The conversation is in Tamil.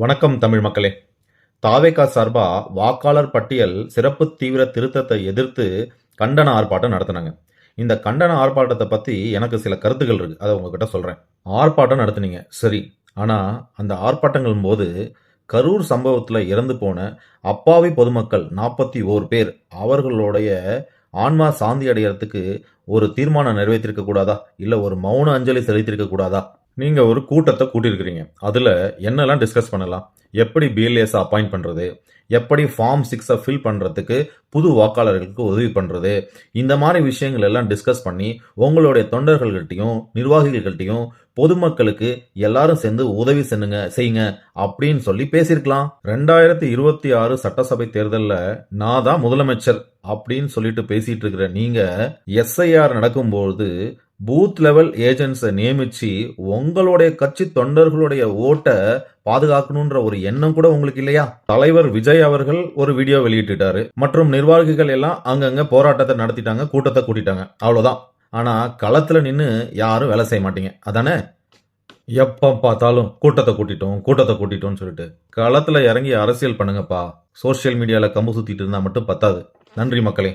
வணக்கம் தமிழ் மக்களே. தாவேகா சார்பா வாக்காளர் பட்டியல் சிறப்பு தீவிர திருத்தத்தை எதிர்த்து கண்டன ஆர்ப்பாட்டம் நடத்தினாங்க. இந்த கண்டன ஆர்ப்பாட்டத்தை பத்தி எனக்கு சில கருத்துக்கள் இருக்கு. அதை உங்ககிட்ட சொல்றேன். ஆர்ப்பாட்டம் நடத்துனீங்க சரி. ஆனா அந்த ஆர்ப்பாட்டங்களின் போது கரூர் சம்பவத்துல இறந்து போன அப்பாவி பொதுமக்கள் 41 பேர் அவர்களுடைய ஆன்மா சாந்தி அடையறதுக்கு ஒரு தீர்மானம் நிறைவேற்றிருக்க கூடாதா? இல்ல ஒரு மௌன அஞ்சலி செலுத்தியிருக்க கூடாதா? நீங்க ஒரு கூட்டத்தை கூட்டியிருக்கிறீங்க. அதுல என்னெல்லாம் டிஸ்கஸ் பண்ணலாம்? எப்படி பிஎல்ஏஸ் அப்பாயிண்ட் பண்றது? எப்படி ஃபார்ம் 6 ஃபில் பண்றதுக்கு புது வாக்காளர்களுக்கு உதவி பண்றது? இந்த மாதிரி விஷயங்கள் எல்லாம் டிஸ்கஸ் பண்ணி உங்களுடைய தொண்டர்கள்கிட்டயும் நிர்வாகிகள்கிட்டயும் பொதுமக்களுக்கு எல்லாரும் சேர்ந்து உதவி செய்யுங்க அப்படின்னு சொல்லி பேசியிருக்கலாம். 2026 சட்டசபை தேர்தல்ல நான் தான் முதலமைச்சர் அப்படின்னு சொல்லிட்டு பேசிட்டு இருக்கிற நீங்க எஸ்ஐஆர் நடக்கும்போது பூத் லெவல் ஏஜென்ட்ஸை நியமிச்சு உங்களுடைய கட்சி தொண்டர்களுடைய ஓட்டை பாதுகாக்கணும்ன்ற ஒரு எண்ணம் கூட உங்களுக்கு இல்லையா? தலைவர் விஜய் அவர்கள் ஒரு வீடியோ வெளியிட்டுட்டாரு. மற்றும் நிர்வாகிகள் எல்லாம் அங்கங்க போராட்டத்தை நடத்திட்டாங்க, கூட்டத்தை கூட்டிட்டாங்க. அவ்வளவுதான். ஆனா களத்துல நின்னு யாரும் வேலை செய்ய மாட்டீங்க அதானே? எப்ப பார்த்தாலும் கூட்டத்தை கூட்டிட்டோம்னு சொல்லிட்டு களத்துல இறங்கி அரசியல் பண்ணுங்கப்பா. சோசியல் மீடியால கம்பு சுத்திட்டு இருந்தா மட்டும் பத்தாது. நன்றி மக்களே.